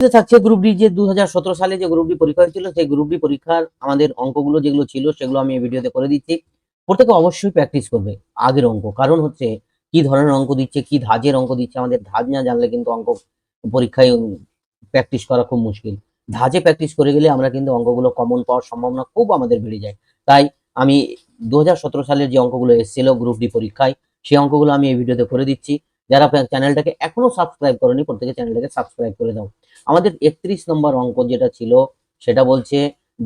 থাকছে group D, যে 2017 সালে যে গ্রুপ ডি পরীক্ষা হয়েছিল, সেই গ্রুপ ডি পরীক্ষার আমাদের অঙ্কগুলো যেগুলো ছিল সেগুলো আমি এই ভিডিওতে করে দিচ্ছি। প্রত্যেকে অবশ্যই প্র্যাকটিস করবে আগের অঙ্ক, কারণ হচ্ছে কি ধরনের অঙ্ক দিচ্ছে, কি ধাঁচের অঙ্ক দিচ্ছে, আমাদের ধাঁচ না জানলে কিন্তু অঙ্ক পরীক্ষায় প্র্যাকটিস করা খুব মুশকিল। ধাঁচে প্র্যাকটিস করে গেলে আমরা কিন্তু অঙ্কগুলো কমন পাওয়ার সম্ভাবনা খুব আমাদের বেড়ে যায়। তাই আমি 2017 সালের যে অঙ্কগুলো এসেছিল গ্রুপ ডি পরীক্ষায়, সেই অঙ্কগুলো আমি এই ভিডিওতে করে দিচ্ছি। যারা চ্যানেলটাকে এখনো সাবস্ক্রাইব করেনি, প্রত্যেকে চ্যানেলটাকে সাবস্ক্রাইব করে দাও। আমাদের 31 নম্বর অঙ্ক যেটা ছিল, সেটা বলছে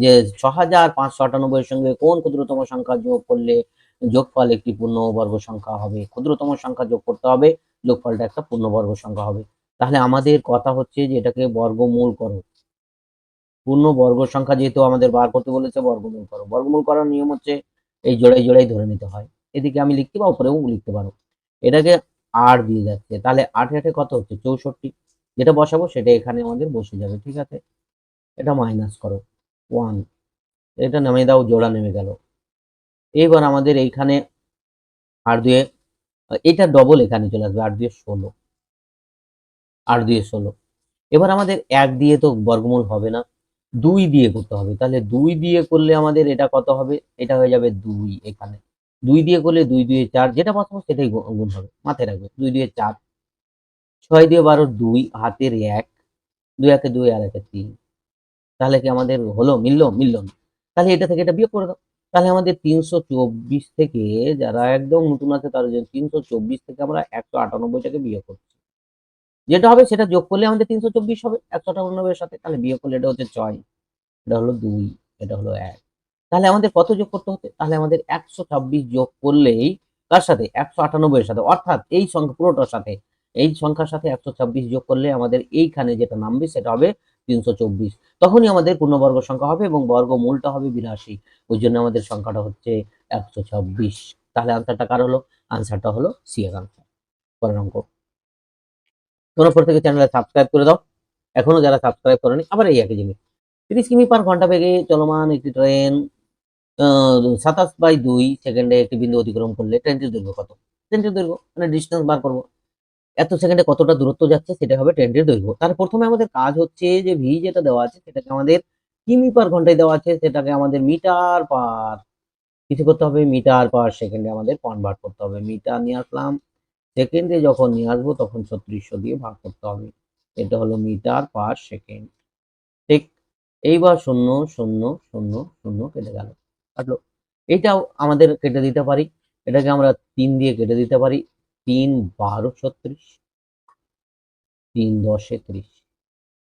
যে 6598 এর সঙ্গে কোন ক্ষুদ্রতম সংখ্যা যোগ করলে যোগফল একটি পূর্ণবর্গ সংখ্যা হবে। ক্ষুদ্রতম সংখ্যা যোগ করতে হবে, যোগফলটা একটা পূর্ণবর্গ সংখ্যা হবে। তাহলে আমাদের কথা হচ্ছে যে এটাকে বর্গমূল করো। পূর্ণবর্গ সংখ্যা যেহেতু আমাদের বার করতে বলেছে, বর্গমূল করো। বর্গমূল করার নিয়ম হচ্ছে এই জোড়াই জোড়াই ধরে নিতে হয়। এদিকে আমি লিখতে বা উপরেও লিখতে পারো। এটাকে 8 দিয়ে যাচ্ছে, তাহলে 8 8 কত হচ্ছে 64। যেটা বসাবো সেটা এখানে আমাদের বসে যাবে, ঠিক আছে। এটা মাইনাস করো 1, এটা নামিয়ে দাও, জোড়া নেমে গেল। এইবার আমাদের এইখানে 8 দুয়ে, এটা ডবল এখানে চলে আসবে, 8 দুয়ে 16, 8 দুয়ে 16। এবার আমাদের 1 দিয়ে তো বর্গমূল হবে না, 2 দিয়ে করতে হবে। তাহলে 2 দিয়ে করলে আমাদের এটা কত হবে, এটা হয়ে যাবে 2। এখানে 2 দিয়ে করলে 2 2 4, যেটা বসাবো সেটাই গুণ হবে, মাথায় রাখবে। 2 2 4, 6 দিয়ে 12 2, হাতের 1, 2 1 2 আর 1 3। তাহলে কি আমাদের হলো, মিললো? মিললো না। তাহলে এটা থেকে এটা বিয়োগ করে দাও। তাহলে আমাদের 324 থেকে, যারা একদম নতুন আছে তাদের জন্য, 324 থেকে আমরা 198টাকে বিয়োগ করছি। যেটা হবে সেটা যোগ করলে আমাদের 324 হবে 198 এর সাথে। তাহলে বিয়োগ করলে এটা হচ্ছে 6, এটা হলো 2, এটা হলো 1। তাহলে আমাদের কত যোগ করতে হচ্ছে? তাহলে আমাদের 126 যোগ করলেই, কার সাথে? 198 এর সাথে, অর্থাৎ এই সংখ্যা পুরোটার সাথে, এই সংখ্যার সাথে 126 যোগ করলে আমাদের এইখানে যেটা নামবে সেটা হবে 324। তখনই আমাদের পূর্ণবর্গ সংখ্যা হবে এবং বর্গমূলটা হবে 82। ওই জন্য আমাদের সংখ্যাটা হচ্ছে 126। তাহলে আনসারটা কার হলো? আনসারটা হলো সি এর আনসার। পরের অঙ্ক। তোমরা প্রত্যেকে চ্যানেলে সাবস্ক্রাইব করে দাও। এখনো যারা সাবস্ক্রাইব করেনি, আবার এই একই জিনিস। 30 কিমি পার ঘন্টা বেগে চলমান একটি ট্রেন 27/2 সেকেন্ডে একটি বিন্দু অতিক্রম করলে ট্রেনটির দৈর্ঘ্য কত? ট্রেনটির দৈর্ঘ্য মানে ডিস্টেন্স বার করবো। এত সেকেন্ডে কতটা দূরত্ব যাচ্ছে সেটা হবে ট্রেনটির দৈর্ঘ্য। তাহলে প্রথমে আমাদের কাজ হচ্ছে যে ভি যেটা দেওয়া আছে সেটাকে আমাদের কিমি পার ঘন্টায় দেওয়া আছে, সেটাকে আমাদের মিটার পার, কিছু করতে হবে, মিটার পার সেকেন্ডে আমাদের কনভার্ট করতে হবে। মিটার নিয়ে আসলাম, সেকেন্ডে যখন নিয়ে আসবো তখন 3600 দিয়ে ভাগ করতে হবে। এটা হলো মিটার পার সেকেন্ড, ঠিক। এইবার 0 0 0 0 কেটে গেল, কাটলো। এটাও আমাদের কেটে দিতে পারি, এটাকে আমরা 3 দিয়ে কেটে দিতে পারি। 3 12 36, 3 10 30।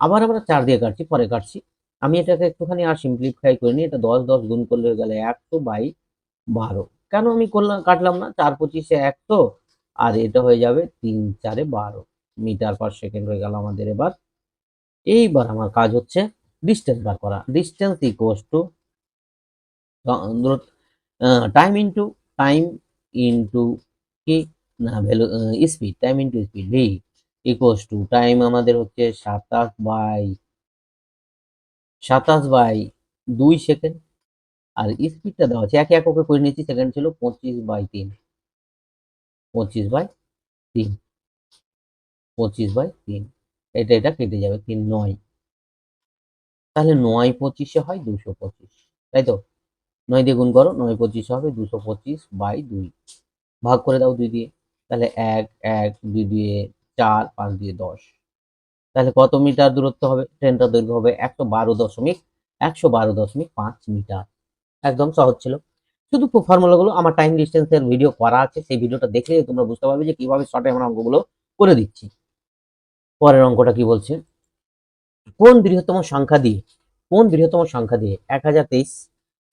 আবার আমরা 4 দিয়ে কাটছি, পরে কাটছি। আমি এটাকে একটুখানি আর সিম্পলিফাই করে নিই। এটা 10 10 গুণ করলে হয়ে গেল 100/12। কেন আমি করলাম, কাটলাম না? 4 25 100, আর এটা হয়ে যাবে 3 4 12 মিটার পার সেকেন্ড হয়ে গেল আমাদের। এবার এইবার আমার কাজ হচ্ছে ডিস্টেন্স বার করা। Distance equals to time into time into কি না value, speed, time into speed, V equals to time আমাদের হচ্ছে 27/2 সেকেন্ড, আর স্পিডটা দেওয়া আছে একে এককে করে নিচ্ছি, সেকেন্ড ছিল 25/3, 25/3, 25/3। এটা কেটে যাবে, 3 9, তাহলে 9 25 হয় 225, তাই তো। 9 দিয়ে গুণ করো, 9 25 হবে 225/2, ভাগ করে দাও 2 দিয়ে। তাহলে 1 1 2 দিয়ে 4, 5 দিয়ে 10। তাহলে কত মিটার দূরত্ব হবে? ট্রেনটার দৈর্ঘ্য হবে 112.5 মিটার। একদম সহজ ছিল। শুধু ফর্মুলাগুলো আমার টাইম ডিসটেন্স এর ভিডিও করা আছে, সেই ভিডিওটা দেখলে তোমরা বুঝতে পারবে যে কিভাবে শর্টে আমরা অঙ্কগুলো করে দিচ্ছি। পরের অঙ্কটা কি বলছে? কোন বৃহত্তম সংখ্যা দিয়ে 1023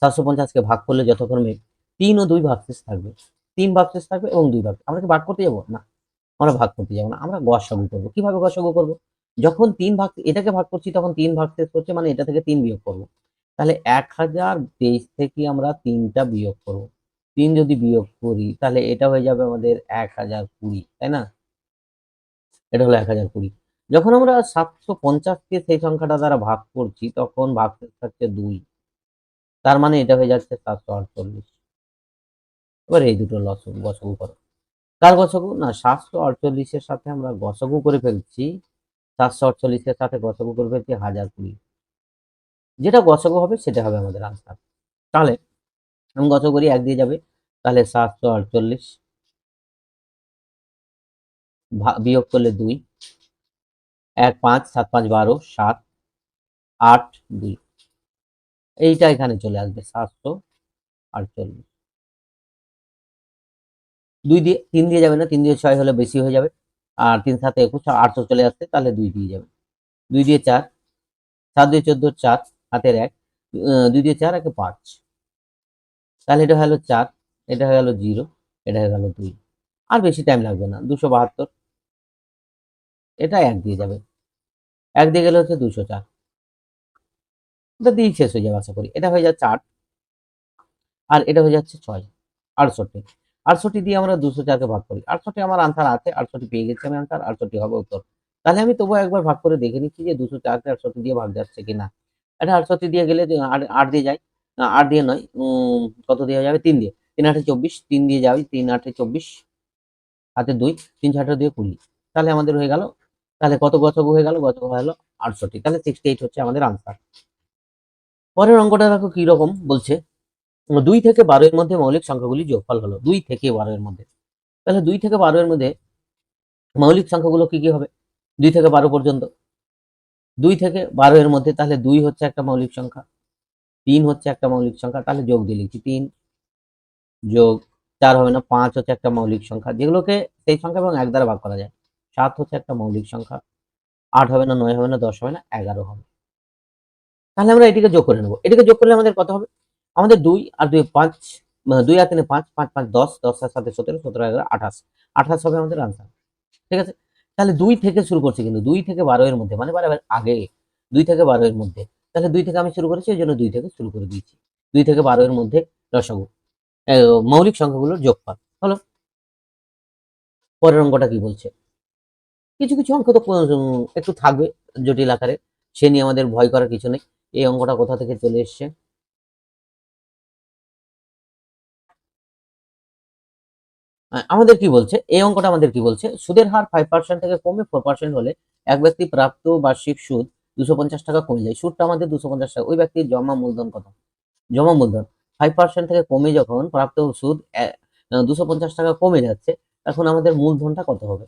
750 কে ভাগ করলে যথাক্রমে 3 ও 2 ভাগশেষ থাকবে? 3 ভাগশেষ থাকবে এবং 2 ভাগ। আমরা কি ভাগ করতে যাবো? না, আমরা ভাগ করতে যাবো না, আমরা গসাগু করবো। কিভাবে গসাগু করবো? যখন 3 ভাগ, এটাকে ভাগ করছি তখন 3 ভাগশেষ করছে, মানে এটা থেকে 3 বিয়োগ করবো। তাহলে 1023 থেকে আমরা 3টা বিয়োগ করবো। 3 যদি বিয়োগ করি তাহলে এটা হয়ে যাবে আমাদের 1020, তাই না? এটা হলো 1020। যখন আমরা 750 কে সেই সংখ্যাটা দ্বারা ভাগ করছি তখন ভাগশেষ থাকছে 2, তার মানে এটা হয়ে যাচ্ছে 748। এবার এই দুটো গসাগু করো। কার গসাগু? না, 748 এর সাথে আমরা গসাগু করে ফেলছি, 748-এর সাথে গসাগু করে ফেলছি 1020। যেটা গসাগু হবে সেটা হবে আমাদের আনসার। তাহলে আমি গসাগু করি, 1 দিয়ে যাবে, তাহলে 748 বিয়োগ করলে 2, 1 5 7 5 12 7 8 2, এইটা এখানে চলে আসবে 748। 2 দিয়ে 3 দিয়ে যাবে না, 3 দিয়ে 6 হলে বেশি হয়ে যাবে, আর 3 7 21 800 চলে আসছে, তাহলে 2 দিয়ে যাবে। 2 দিয়ে 4, 7 দিয়ে 14 4, হাতের 1, 2 দিয়ে 4 একে 5, তাহলে এটা হলো 4, এটা হয়ে গেল 0, এটা হয়ে গেল 2। আর বেশি টাইম লাগবে না, 272, এটা 1 দিয়ে যাবে, 1 দিয়ে গেলে হচ্ছে 204, এটা দিয়েই শেষ হয়ে যাবে আশা করি। এটা হয়ে যাচ্ছে 8, আর এটা হয়ে যাচ্ছে 6, 68। 68 দিয়ে আমরা 204-কে ভাগ করি, 68 আমার আনসার আছে, 68 পেয়ে গেছি আমি আনসার, 68 হবে উত্তর। তাহলে আমি তবুও একবার ভাগ করে দেখে নিচ্ছি যে 204-কে 68 দিয়ে ভাগ যাচ্ছে কিনা। এটা 68 দিয়ে গেলে 8 দিয়ে যায়, 8 দিয়ে নয়, কত দিয়ে যাবে, 3 দিয়ে, 3 8 24, 3 দিয়ে যাবে, 3 8 24, হাতে 2, 3 6 দিয়ে 20, তাহলে আমাদের হয়ে গেল, তাহলে কত গসাগু হয়ে গেল, গসাগু হলো 68, তাহলে 68 হচ্ছে আমাদের আনসার। পরের অঙ্কটা দেখো কি রকম বলছে, 2 থেকে 12 এর মধ্যে মৌলিক সংখ্যাগুলির যোগফল হলো। 2 থেকে 12 এর মধ্যে, তাহলে 2 থেকে 12 এর মধ্যে মৌলিক সংখ্যাগুলো কি কি হবে, 2 থেকে 12 পর্যন্ত। 2 থেকে 12 এর মধ্যে, তাহলে 2 হচ্ছে একটা মৌলিক সংখ্যা, 3 হচ্ছে একটা মৌলিক সংখ্যা, তাহলে যোগ দিয়ে লিখছি 3 যোগ 4 হবে না, 5 হচ্ছে একটা মৌলিক সংখ্যা, যেগুলোকে সেই সংখ্যা এবং 1 দ্বারা ভাগ করা যায়। 7 হচ্ছে একটা মৌলিক সংখ্যা, 8 হবে না, 9 হবে না, 10 হবে না, 11 হবে। তাহলে আমরা এটিকে যোগ করে নেব। এটিকে যোগ করলে আমাদের কত হবে, আমাদের 2 আর 2 5, 2 আর 3 5, 5 5 10, 10 আর 7 17, 17 আর 11 28, 28 হবে আমাদের আনসার। ঠিক আছে, তাহলে 2 থেকে শুরু করছি, কিন্তু 2 থেকে 12 এর মধ্যে মানে আগে, 2 থেকে 12 এর মধ্যে, তাহলে 2 থেকে আমি শুরু করেছি, ওই জন্য 2 থেকে শুরু করে দিয়েছি। 2 থেকে 12 এর মধ্যে লসাগু, মৌলিক সংখ্যাগুলোর যোগফল হলো। পরের অঙ্কটা কি বলছে, কিছু কিছু অঙ্ক তো একটু থাকবে জটিল আকারে, সে নিয়ে আমাদের ভয় করার কিছু নেই। এই অঙ্কটা কোথা থেকে চলে এসছে, আমাদের কি বলছে, এই অঙ্কটা আমাদের কি বলছে, সুদের হার 5% থেকে কমে 4% হলে এক ব্যক্তি প্রাপ্ত বার্ষিক সুদ 250 টাকা কমে যায়। সুদটা আমাদের 250 টাকা, ওই ব্যক্তির জমা মূলধন কত, জমা মূলধন 5% থেকে কমে যখন প্রাপ্ত সুদ 250 টাকা কমে যাচ্ছে, এখন আমাদের মূলধনটা কত হবে,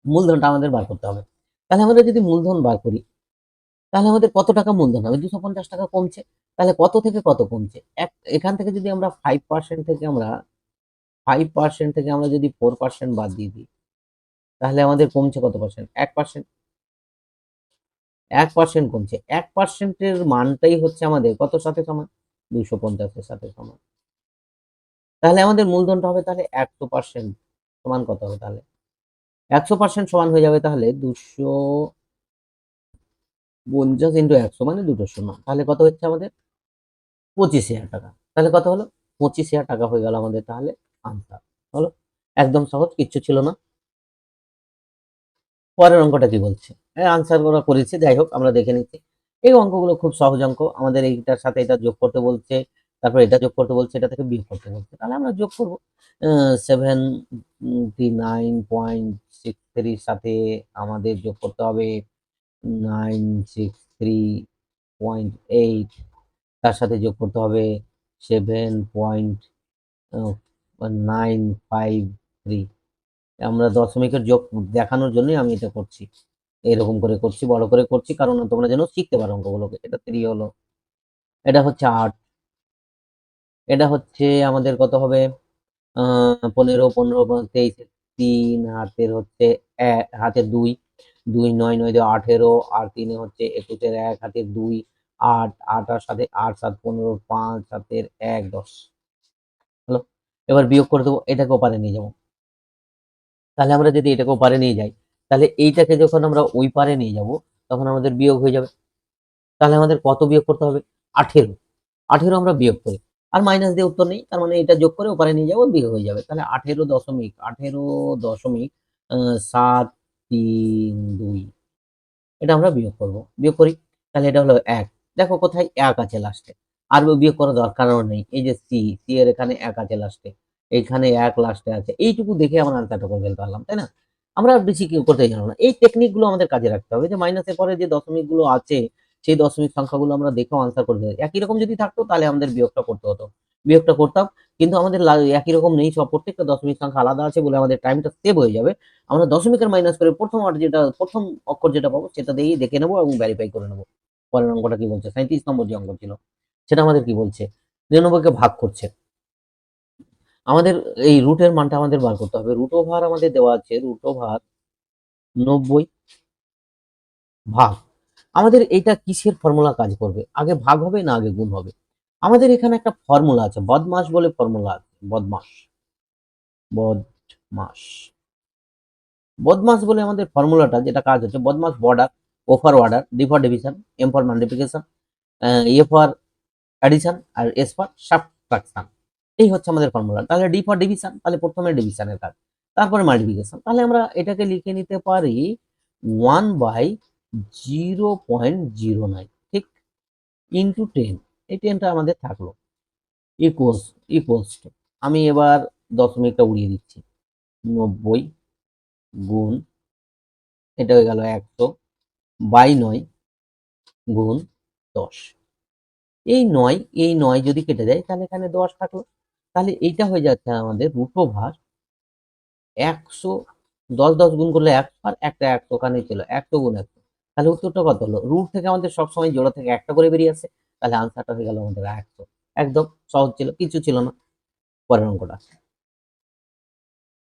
মূলধনটা আমাদের বার করতে হবে। তাহলে আমরা যদি মূলধন বার করি, তাহলে আমাদের কত টাকা মূলধন হবে, 250 টাকা কমছে, তাহলে কত থেকে কত কমছে, এখান থেকে যদি আমরা 5% থেকে আমরা 5% থেকে আমরা যদি 4% বাদ দিয়ে দিই, তাহলে আমাদের কমছে কত পার্সেন্ট, 1%। 1% কমছে, 1%-এর মানটাই হচ্ছে আমাদের কত সাথে সমান, 250-এর সাথে সমান। তাহলে আমাদের মূলধনটা হবে তাহলে 100% সমান কত হবে, তাহলে 100% সমান হয়ে যাবে তাহলে 250 ইন্টু 100 মানে দুটো শূন্য, তাহলে কত হচ্ছে আমাদের 25,000 টাকা। তাহলে কত হলো, 25,000 টাকা হয়ে গেল আমাদের তাহলে আনসার হলো। একদম সহজ, কিচ্ছু ছিল না। পরের অঙ্কটা কি বলছে, আনসার করা করেছি, যাই হোক আমরা দেখে নিচ্ছি। এই অঙ্কগুলো খুব সহজ অঙ্ক, আমাদের এইটার সাথে এটা যোগ করতে বলছে, তারপর এটা যোগ করতে বলছে, এটা থেকে বিয়োগ করতে বলছে, তাহলে আমরা যোগ করবো 79.63 সাথে আমাদের যোগ করতে হবে 963.8, তার সাথে যোগ করতে হবে 7.953। আমরা দশমিকের যোগ দেখানোর জন্যই আমি এটা করছি, এরকম করে করছি, বড় করে করছি, কারণ তোমরা যেন শিখতে পারো অঙ্কগুলোকে। এটা 3 হলো, এটা হচ্ছে 8, এটা হচ্ছে আমাদের কত হবে, 15 15 23, 3 হাতের হচ্ছে হাতে 2, 2 9 9 দিয়ে 18, আর 3 হচ্ছে 21-এর 1 হাতের 2, 8 8 আর সাথে 8 7 15, 5 হাতের 1 10 হলো। এবার বিয়োগ করে দেবো, এটাকে ওপারে নিয়ে যাবো। তাহলে আমরা যদি এটাকে ওপারে নিয়ে যাই, তাহলে এইটাকে যখন আমরা ওই পারে নিয়ে যাব, তখন আমাদের বিয়োগ হয়ে যাবে। তাহলে আমাদের কত বিয়োগ করতে হবে, 18। 18 আমরা বিয়োগ করি, আর মাইনাস দিয়ে উত্তর নেই, তার মানে এটা যোগ করে ওপারে নিয়ে যাবো, বিয়োগ হয়ে যাবে। তাহলে 18.732, এটা আমরা বিয়োগ করব, বিয়োগ করি, তাহলে এটা হলো 1। দেখো কোথায় 1 আছে লাস্টে, আর বিয়োগ করার দরকারও নেই, এই যে সি, সি এর এখানে 1 আছে লাস্টে, এখানে 1 লাস্টে আছে, এইটুকু দেখে আমরা আনসারটা করে ফেলতে পারলাম, তাই না। আমরা বেশি কি করতে জানো না। এই টেকনিকগুলো আমাদের কাজে রাখতে হবে, যে মাইনাসের পরে যে দশমিকগুলো আছে সেই দশমিক সংখ্যাগুলো আমরা দেখেও আনসার করে দিই। একই রকম যদি থাকতো তাহলে আমাদের বিয়োগটা করতে হতো, বিয়োগটা করতাম, কিন্তু আমাদের একই রকম নেই, সব প্রত্যেকটা দশমিক সংখ্যা আলাদা আছে বলে আমাদের টাইমটা সেভ হয়ে যাবে। আমরা দশমিকের মাইনাস করে প্রথম অক্ষর যেটা পাবো সেটা দিয়েই দেখে নেবো এবং ভেরিফাই করে নেবো। পরের অঙ্কটা কি বলছে, 37 নম্বর যে অঙ্ক ছিল সেটা আমাদের কি বলছে, 99 কে ভাগ করছে। আমাদের এই রুটের মানটা আমাদের বার করতে হবে। রুট ওভার আমাদের দেওয়া আছে, রুট ওভার 90 ভাগ। আমাদের এইটা কিসের ফর্মুলা কাজ করবে, আগে ভাগ হবে না আগে গুণ হবে? আমাদের এখানে একটা ফর্মুলা আছে, বদমাস বলে ফর্মুলা আছে, বদমাস, বদমাস, বদমাস বলে আমাদের ফর্মুলাটা যেটা কাজ হচ্ছে, BODMAS border, O for order, D for division, M for multiplication, A for addition, আর এস ফর সাবট্রাকশন। এই হচ্ছে আমাদের ফর্মুলা। তাহলে ডি ফর ডিভিশন, তাহলে প্রথমে ডিভিশনের কাজ, তারপরে মাল্টিপ্লিকেশন। তাহলে আমরা এটাকে লিখে নিতে পারি 1/0.09, ঠিক, ইন্টু 10, এই 10টা আমাদের থাকলো, ইকুয়ালস ইকুয়ালস টু, আমি এবার দশমিকটা উড়িয়ে দিচ্ছি, 90 গুণ, এটা হয়ে গেল 100/9 গুণ 10। এই নয় যদি কেটে যায় তাহলে এখানে 10 থাকলো। তাহলে এইটা হয়ে যাচ্ছে আমাদের রুট ওভার 100, 10 গুণ করলে 100, আর একটা 100 ওখানে ছিল, 100 গুণ 100। তাহলে উত্তরটা কত হলো? রুট থেকে আমাদের সবসময় জোড়া থেকে একটা করে বেরিয়ে আসে, তাহলে আনসারটা হয়ে গেল আমাদের 100। একদম সহজ ছিল, কিছু ছিল না। পরের অঙ্কটা,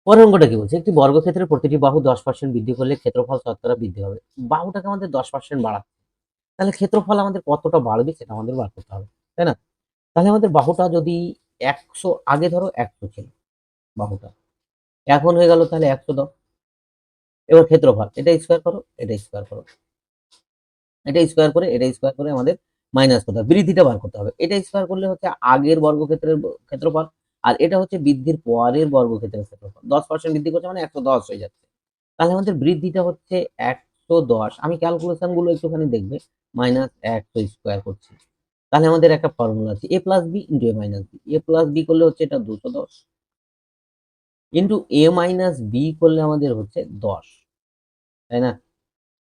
পরের অঙ্কটা কি বলছে, একটি বর্গক্ষেত্রের প্রতিটি বাহু 10% বৃদ্ধি করলে ক্ষেত্রফল শতকরা বৃদ্ধি হবে। বাহুটাকে আমাদের 10% বাড়াতে, তাহলে ক্ষেত্রফল আমাদের কতটা বাড়বে সেটা আমাদের বার করতে হবে, তাই না? তাহলে আমাদের বাহুটা যদি 100, আগে ধরো 100 ছিল বাহুটা, এখন হয়ে গেল তাহলে 110। এবার ক্ষেত্রফল, এটা স্কোয়ার করো, এটা স্কোয়ার করো, এটা স্কোয়ার করে, এটা স্কোয়ার করে আমাদের মাইনাস করতে হবে, বৃদ্ধিটা বার করতে হবে। এটা স্কোয়ার করলে হচ্ছে আগের বর্গক্ষেত্রের ক্ষেত্রফল, আর এটা হচ্ছে বৃদ্ধির পরের বর্গক্ষেত্রের ক্ষেত্রফল। 10% বৃদ্ধি করছে মানে 110 হয়ে যাচ্ছে। তাহলে আমাদের বৃদ্ধিটা হচ্ছে 110, আমি ক্যালকুলেশন গুলো একটুখানি দেখবে, মাইনাস 100 স্কোয়ার করছি। তাহলে আমাদের একটা ফর্মুলা আছে, এ প্লাস বি ইন্টু এ মাইনাস বি। এ প্লাস বি করলে হচ্ছে এটা 210, ইন্টু এ মাইনাস বি করলে আমাদের হচ্ছে 10, তাই না?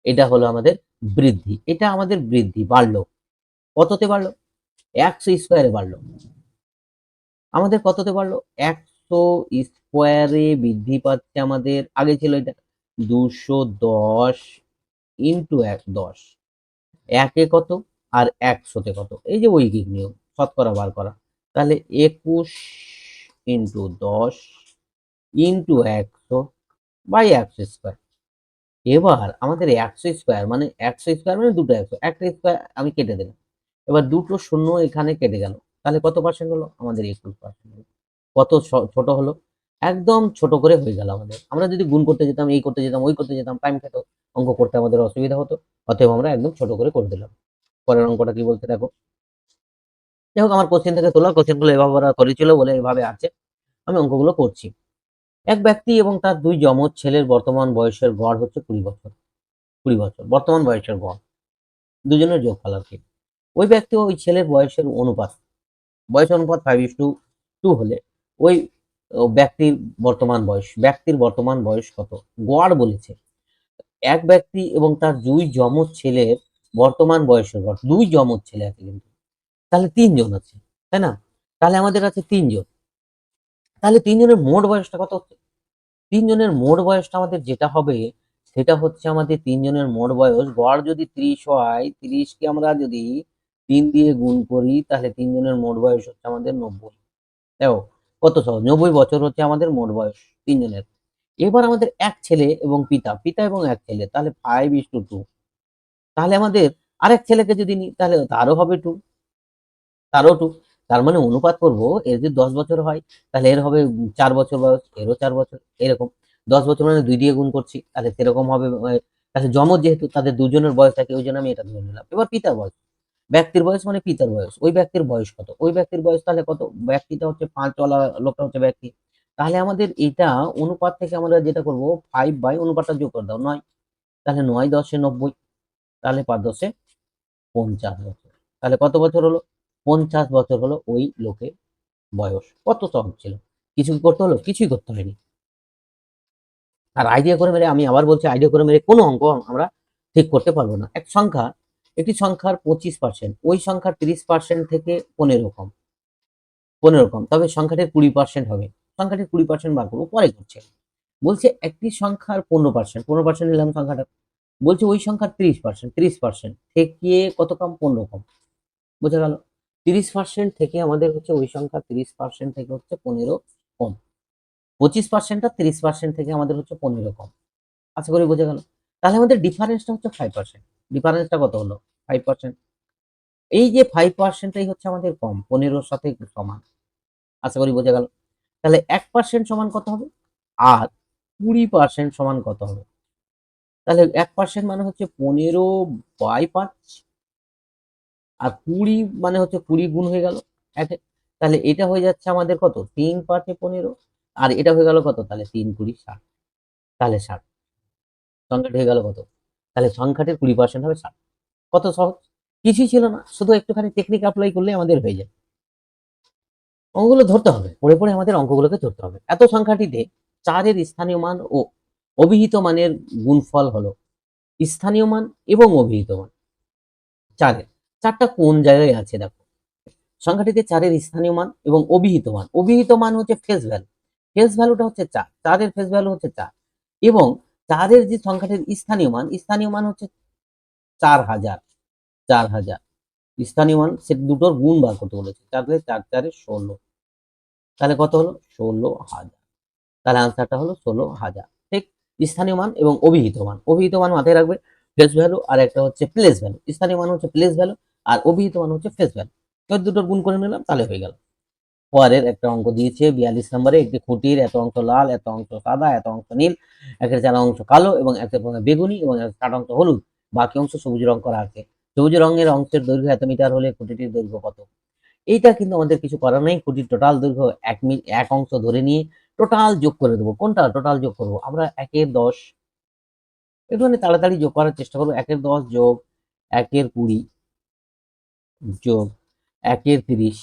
এটা হলো আমাদের বৃদ্ধি, এটা আমাদের বৃদ্ধি বাড়লো। কততে বাড়লো? 100 স্কোয়ারে বাড়লো। আমাদের কততে বাড়লো? 100 স্কোয়ারে বৃদ্ধি পাচ্ছে আমাদের, আগে ছিল এটা 210 ইন্টু 10, একে কত আর 100তে কত, এই যে ঐকিক নিয়ম, শতকরা বার করা। তাহলে 21 ইন্টু 10 ইন্টু 100/100 স্কোয়ার। এবার আমাদের 100 স্কোয়ার মানে 100 স্কোয়ার মানে দুটো 100, একটা স্কোয়ার আমি কেটে দিলাম। এবার দুটো শূন্য এখানে কেটে গেল, তাহলে কত পার্সেন্ট হলো? আমাদের 21% হলো। কত ছোট হলো? একদম ছোট করে হয়ে গেল আমাদের। আমরা যদি গুণ করতে যেতাম, এই করতে যেতাম, ওই করতে যেতাম, টাইম খেত, অঙ্ক করতে আমাদের অসুবিধা হতো। অতএব আমরা একদম ছোট করে দিলাম। পরের অঙ্কটা কি বলতে দেখো। যাই হোক, আমার কোশ্চেন থেকে তোলা, কোশ্চেনগুলো এভাবে ওরা করেছিল বলে এভাবে আছে, আমি অঙ্কগুলো করছি। এক ব্যক্তি এবং তার দুই যমজ ছেলের বর্তমান বয়সের গড় হচ্ছে 20 বছর। 20 বছর বর্তমান বয়সের গড়, দুজনের যোগফল আর কি। ওই ব্যক্তি ও ওই ছেলের বয়সের অনুপাত, বয়স অনুপাত 5:2 হলে ওই ব্যক্তির বর্তমান বয়স কত? গড় বলেছে। এক ব্যক্তি এবং তার দুই যমজ ছেলের বর্তমান বয়সের গড়, দুই যমজ ছেলে আছে কিন্তু, তাহলে 3 জন আছে, তাই না? তাহলে আমাদের আছে 3 জন, তাহলে 3 জনের মোট বয়সটা কত হচ্ছে? 3 জনের মোট বয়সটা আমাদের যেটা হবে সেটা হচ্ছে, আমাদের 3 জনের মোট বয়স গড় যদি 30 হয়, 30কে আমরা যদি 3 দিয়ে গুণ করি তাহলে 3 জনের মোট বয়স হচ্ছে আমাদের 90। দেখো কত সহজ, 90 বছর হচ্ছে আমাদের মোট বয়স 3 জনের। এবার আমাদের এক ছেলে এবং পিতা, পিতা এবং এক ছেলে, তাহলে 5:2। তাহলে আমাদের আরেক ছেলেকে যদি নিই তাহলে তারও হবে 2, তারও 2। তার মানে অনুপাত করব, এর যদি 10 বছর হয় তাহলে এর হবে 4 বছর বয়স, এরও 4 বছর, এরকম 10 বছর মানে 2 দিয়ে গুণ করছি, তাহলে সেরকম হবে। তাহলে যমজ যেহেতু তাদের দুজনের বয়স থাকে, ওই জন্য আমি এটা ধরে নিলাম। এবার পিতার বয়স, ব্যক্তির বয়স মানে পিতার বয়স, ওই ব্যক্তির বয়স কত? ওই ব্যক্তির বয়স তাহলে কত? ব্যক্তিটা হচ্ছে 5 ওয়ালা, লোকটা হচ্ছে ব্যক্তি। তাহলে আমাদের এটা অনুপাত থেকে আমরা যেটা করব, 5/অনুপাতটা যোগ করে দাও 9, তাহলে 9×10 90, তাহলে 5×10 50 বছর। তাহলে কত বছর হলো? 50 বছর হলো ওই লোকের বয়স। কত সহজ ছিল, কিছু কি করতে হলো? কিছুই করতে হয়নি। আর আইডিয়া করে মেরে, আমি আবার বলছি, আইডিয়া করে মেরে কোনো অঙ্ক আমরা ঠিক করতে পারবো না। একটি সংখ্যার 25%, ওই সংখ্যার 30% থেকে 15 কম, 15 কম, তবে সংখ্যাটির 20% হবে। সংখ্যাটির 20% বার করবো, পরে করছে। বলছে একটি সংখ্যার 15%, 15% নিলাম সংখ্যাটা। বলছে ওই সংখ্যার 30%, 30% থেকে কত কম? 15 কম। বোঝা গেল? 30% থেকে আমাদের হচ্ছে ওই সংখ্যার 30% থেকে হচ্ছে 15 কম। 25% আর 30% থেকে আমাদের হচ্ছে 15 কম। আশা করি বোঝা গেল। তাহলে আমাদের ডিফারেন্সটা হচ্ছে 5%। ডিফারেন্সটা কত হলো? 5%। এই যে 5%টাই হচ্ছে আমাদের কম, 15 এর সাথে সমান। আশা করি বোঝা গেল। তাহলে 1% সমান কত হবে? আর 20% সমান কত হবে? তাহলে 1% মানে হচ্ছে 15/5, আর 20 মানে হচ্ছে 20 গুণ হয়ে গেল 1 এ। তাহলে এটা হয়ে যাচ্ছে আমাদের কত? 3/5 15, আর এটা হয়ে গেল কত? তাহলে 3 20 60। তাহলে 60। সংখ্যাটি হয়ে গেল কত? তাহলে সংখ্যাটির 20% হবে 60। কত সহজ! কিছুই ছিল না, শুধু একটুখানি টেকনিক অ্যাপ্লাই করলেই আমাদের হয়ে যায়। অঙ্কগুলো ধরতে হবে, পড়ে পড়ে আমাদের অঙ্কগুলোকে ধরতে হবে। এত সংখ্যাটিতে 4 এর স্থানীয় মান ও অভিহিত মানের গুণফল হলো স্থানীয় মান এবং অভিহিত মান। 4 এর 4টা কোন জায়গায় আছে দেখো। সংখ্যাটিতে 4 এর স্থানীয় মান এবং অভিহিত মান। অভিহিত মান হচ্ছে ফেস ভ্যালু। ফেস ভ্যালুটা হচ্ছে 4। 4 এর ফেস ভ্যালু হচ্ছে 4, এবং 4 এর যে সংখ্যাটির স্থানীয় মান হচ্ছে 4000। 4000 স্থানীয় মান, সে দুটোর গুণ বার করতে বলেছে। 4 দিয়ে 4 4 16। তাহলে কত হলো? 16,000। তাহলে আনসারটা হলো 16,000। ঠিক। স্থানীয় মান এবং অভিহিত মান। অভিহিত মান মাথায় রাখবে, ফেস ভ্যালু, আর একটা হচ্ছে প্লেস ভ্যালু। স্থানীয় মান হচ্ছে প্লেস ভ্যালু, আর অভিহিত মান হচ্ছে ফেস ভ্যালু। এবার দুটোর গুণ করে নিলাম, তাহলে হয়ে গেল। পরের একটা অঙ্ক দিয়েছে 42 নম্বরে, একটি খুঁটির এত অংশ লাল, এত অংশ সাদা, এত অংশ নীল, একের 4 অংশ কালো এবং একের বেগুনি এবং 8 অংশ হলুদ, বাকি অংশ সবুজ রং করা আছে। সবুজ রঙের অংশের দৈর্ঘ্য এত মিটার হলে খুঁটিটির দৈর্ঘ্য কত? এইটা কিন্তু আমাদের কিছু করার নেই। খুঁটির টোটাল দৈর্ঘ্য এক অংশ ধরে নিয়ে টোটাল যোগ করে দেবো। কোনটা টোটাল যোগ করবো? আমরা 1 এর 10, একটুখানি তাড়াতাড়ি যোগ করার চেষ্টা করবো। 1 এর 10 যোগ 1 এর 20 যোগ 1 এর 30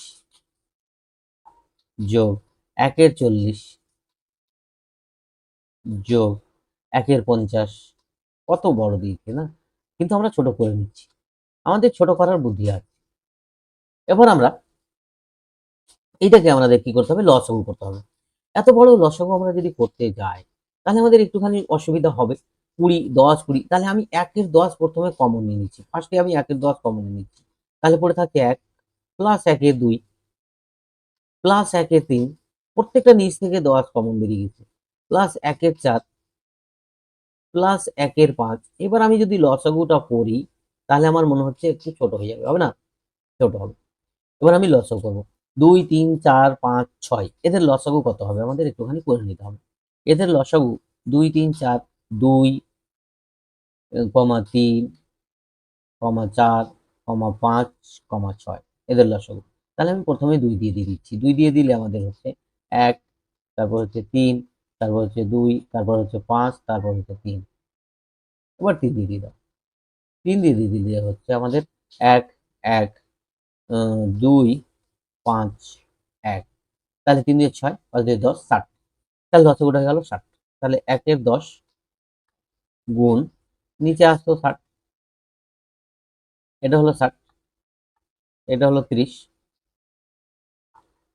যোগ 1 এর 40 যোগ 1 এর 50। কত বড় দিয়েছে না? কিন্তু আমরা ছোট করে নিচ্ছি। আমাদের ছোট করার বুদ্ধি আছে। এবার আমরা এইটাকে আমাদের কি করতে হবে? লসাগু করতে হবে। এত বড় লসাগু আমরা যদি করতে যাই, তাহলে আমাদের একটুখানি অসুবিধা হবে। 20 10 20, তাহলে আমি 1 এর 10 প্রথমে কমন নিয়ে নিচ্ছি। ফার্স্টে আমি 1 এর 10 কমন নিয়ে নিচ্ছি। তাহলে পড়ে থাকে 1 প্লাস 1 এর 2 প্লাস 1 এর 3, প্রত্যেকটা নিচ থেকে 10 কমন বেরিয়ে গেছে। প্লাস 1 এর 4 প্লাস 1 এর 5। এবার আমি যদি লসাগুটা করি, তাহলে আমার মনে হচ্ছে একটু ছোট হয়ে যাবে। হবে না? ছোট হবে। এবার আমি লসাগু করব। 2 3 4 5 6, এদের লসাগু কত হবে? আমাদের একটুখানি করে নিতে হবে। এদের লসাগু 2 3 4, 2, 3, 4, 5, 6, এদের লসাগু। তাহলে আমি প্রথমে 2 দিয়ে দিচ্ছি। 2 দিয়ে দিলে আমাদের হচ্ছে 1, তারপর হচ্ছে 3, তারপর হচ্ছে 2, তারপর হচ্ছে 5, তারপর হচ্ছে 3। এবার 3 দিয়ে দাও। 3 দিয়ে দিলে হচ্ছে আমাদের 1 1, 2 5 1। তাহলে 3 দিয়ে 6, 5 দিয়ে 10, 60। তাহলে লসাগুটা হয়ে গেল 60। তাহলে 1 এর 10 গুণ, নিচে আসতো 60, এটা হলো 60, এটা হলো 30,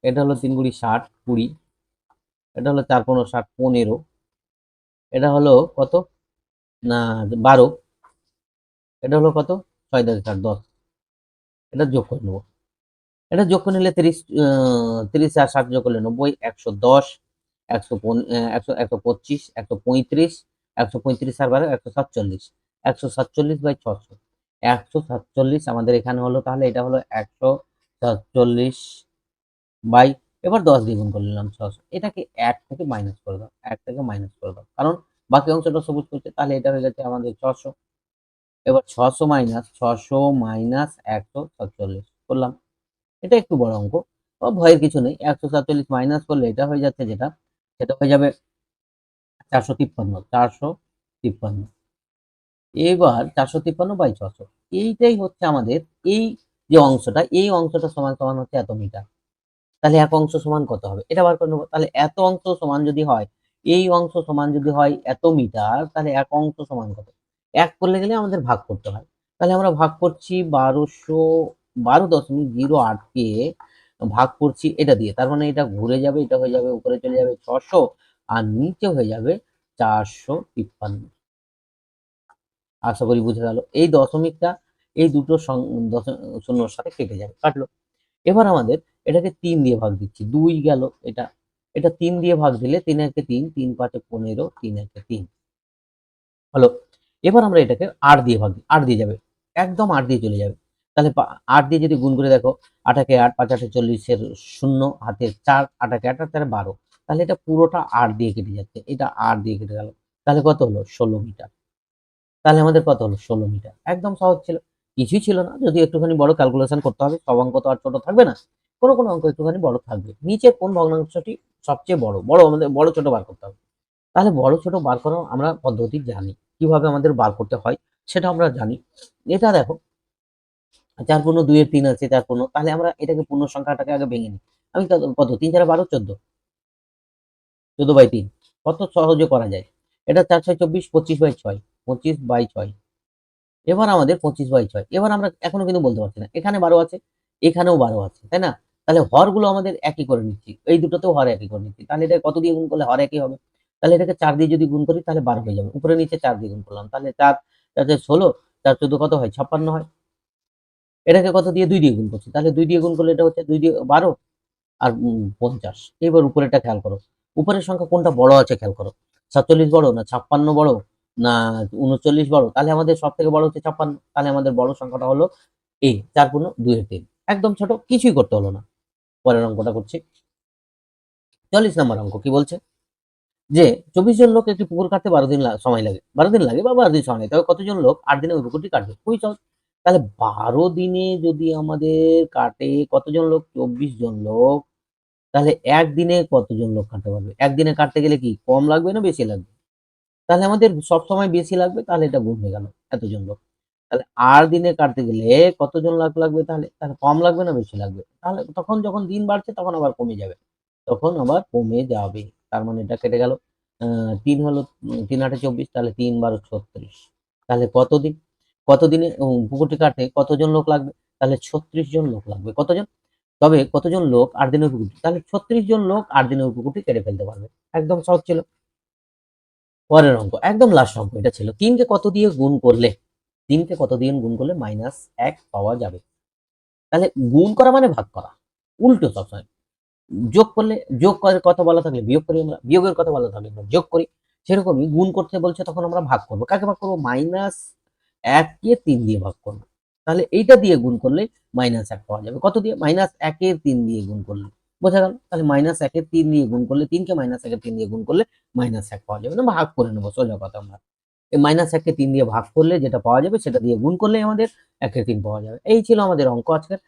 এটা হলো 3 গুণি 60 20, এটা হলো 4 15 60 15, এটা হলো কত? না 12, এটা হলো কত? 6 10 60 10। এটা যোগ করে নেবো। এটা যোগ করে নিলে 30, 30 আর 60 যোগ করলে 90, 110, 125, 135, 135 আর 12 147, 147/600। 147 আমাদের এখানে হলো, তাহলে এটা হলো 147 বাই, এবার 10 দিয়ে গুণ করে নিলাম 600। এটাকে 1 থেকে মাইনাস করে দাও, 1 থেকে মাইনাস করে দাও, কারণ বাকি অংশটা সবুজ করছে। তাহলে এটা হয়ে যাচ্ছে আমাদের 600। এবার 600 মাইনাস 147 করলাম। এটা একটু বড় অঙ্ক, ভয়ের কিছু নেই। 147 মাইনাস করলে এটা হয়ে যাচ্ছে যেটা, সেটা হয়ে যাবে 453, 453। এবার 453/600, এইটাই হচ্ছে আমাদের এই যে অংশটা, এই অংশটা সমান সমান হচ্ছে এত মিটার। তাহলে এক অংশ সমান কত হবে? এটা বার করে নেবো। তাহলে এত অংশ সমান যদি হয়, এই অংশ সমান যদি হয় এত মিটার, তাহলে এক অংশ সমান কত? এক করলে গেলে আমাদের ভাগ করতে হয়। তাহলে আমরা ভাগ করছি 12.08 কে ভাগ করছি এটা দিয়ে। তার মানে এটা ঘুরে যাবে, এটা হয়ে যাবে, উপরে চলে যাবে 600 আর নিচে হয়ে যাবে 453। আশা করি বুঝে গেল। এই দশমিকটা এই দুটো শূন্যর সাথে কেটে যাবে, কাটলো। এবার আমাদের এটাকে 3 দিয়ে ভাগ দিচ্ছি। 2 গেল এটা। এটা 3 দিয়ে ভাগ দিলে 3 একে 3, 3 পাঁচে 15, 3 একে 3 হলো। এবার আমরা এটাকে 8 দিয়ে ভাগ দিই। 8 দিয়ে যাবে। একদম 8 দিয়ে চলে যাবে। তাহলে 8 দিয়ে যদি গুণ করে দেখো, 8 একে 8, 5 8 40 এর 0, হাতে 4, 8 একে 8 আর 4 12। তাহলে এটা পুরোটা 8 দিয়ে কেটে যাচ্ছে। এটা 8 দিয়ে কেটে গেল। তাহলে কত হলো? 16 মিটার। তাহলে আমাদের কত হলো? 16 মিটার। একদম সহজ ছিল। কিছুই ছিল না। যদি একটুখানি বড় ক্যালকুলেশন করতে হবে। সব অঙ্ক তো আর ছোট থাকবে না। কোনো অঙ্ক একটুখানি বড় থাকবে। নিচের কোন ভগ্নাংশটি সবচেয়ে বড়? আমাদের বড় ছোট বার করতে হবে। তাহলে বড় ছোট বার করার আমরা পদ্ধতি জানি। কিভাবে আমাদের বার করতে হয় সেটা আমরা জানি। এটা দেখো ৪ পূর্ণ ২ এর ৩ আছে ৪ পূর্ণ। তাহলে আমরা এটাকে পূর্ণ সংখ্যাটাকে আগে ভেঙে নিই। আমি কত ৩ ৪ 12 14, 14/3 কত সহজে করা যায়। এটা ৪ ৬ ২৪, 25/6, 25/6। এবার আমাদের 25/6। এবার আমরা এখনো কিন্তু বলতে পারছি না। এখানে 12 আছে, এখানেও 12 আছে, তাই না? তাহলে হরগুলো আমাদের একই করে নিচ্ছি। এই দুটোতেও হর একই করে নিচ্ছি। তাহলে এটা কত দিয়ে গুণ করলে হর একই হবে? তাহলে এটাকে 4 দিয়ে যদি গুণ করি তাহলে 12 হয়ে যাবে। উপরে নিচে 4 দিয়ে গুণ করলাম। তাহলে ৪ ৪ তে 16, ৪ 14 কত হয়? 56 হয়। এটাকে কত দিয়ে? 2 দিয়ে গুণ করছি। তাহলে 2 দিয়ে গুণ করলে এটা হচ্ছে 2 দিয়ে 12 আর 50। এবার উপরেরটা খেয়াল করো। উপরের সংখ্যা কোনটা বড় আছে খেয়াল করো। 47 বড় না 56 বড় না 39 বড়? তাহলে আমাদের সবথেকে বড় হচ্ছে 56। তাহলে আমাদের বড় সংখ্যাটা হলো এই 4 পূর্ণ 2 এর 3। একদম ছোট, কিছুই করতে হলো না। পরের অঙ্কটা করছি। ৪০ নম্বর অঙ্ক কি বলছে? যে 24 জন লোক একটি পুকুর কাটতে 12 দিন সময় লাগে। 12 দিন লাগে বা 12 দিন সময় লাগে। তবে কতজন লোক 8 দিনে ওই পুকুরটি কাটবে? খুবই সহজ। তাহলে 12 দিনে যদি আমাদের কাটে কতজন লোক? 24 জন লোক। তাহলে একদিনে কতজন লোক কাটতে পারবে? একদিনে কাটতে গেলে কি কম লাগবে না বেশি লাগবে? তাহলে আমাদের সবসময় বেশি লাগবে, তাহলে এটা গুণ হয়ে গেল এতজন লোক। তাহলে ৮ দিনে কাটতে গেলে কতজন লোক লাগবে তাহলে? তাহলে কম লাগবে না বেশি লাগবে? তাহলে তখন যখন দিন বাড়ছে তখন আবার কমে যাবে। তখন আবার কমে যাবে। তার মানে এটা কেটে গেল। ৩ হলো ৩ ৮ ২৪, তাহলে ৩ 12 36। তাহলে কতদিন? কতদিনে পুকুরটি কাটতে কতজন লোক লাগবে? তাহলে ৩৬ জন লোক লাগবে। কতজন? তবে কতজন লোক ৮ দিনে ওই পুকুরটি? তাহলে ৩৬ জন লোক ৮ দিনে ওই পুকুরটি কেটে ফেলতে পারবে। একদম সহজ ছিল। পরের অঙ্ক, একদম লাস্ট অঙ্ক এটা ছিল। ৩ কে কত দিয়ে গুণ করলে ৩ কে কত দিয়ে গুণ করলে -১ পাওয়া যাবে? তাহলে গুণ করা মানে ভাগ করা। উল্টো সবসময়। যোগ করলে যোগ করার কথা বলা থাকলে বিয়োগ করি আমরা, বিয়োগের কথা বলা থাকলে আমরা যোগ করি। সেরকমই গুণ করতে বলছে তখন আমরা ভাগ করব। কাকে ভাগ করব? -১ কে ৩ দিয়ে ভাগ করব। তাহলে এইটা দিয়ে গুণ করলে -১ পাওয়া যাবে। কত দিয়ে? -১ এর ৩ দিয়ে গুণ করলে। বোঝা গেল? তাহলে -১ এর ৩ দিয়ে গুণ করলে ৩ কে -১ এর ৩ দিয়ে গুণ করলে -১ পাওয়া যাবে। না ভাগ করে নেব সোজা কথা আমরা। এই -১ কে ৩ দিয়ে ভাগ করলে যেটা পাওয়া যাবে সেটা দিয়ে গুণ করলেই আমাদের ১ এর ৩ পাওয়া যাবে। এই ছিল আমাদের অঙ্ক আজকের।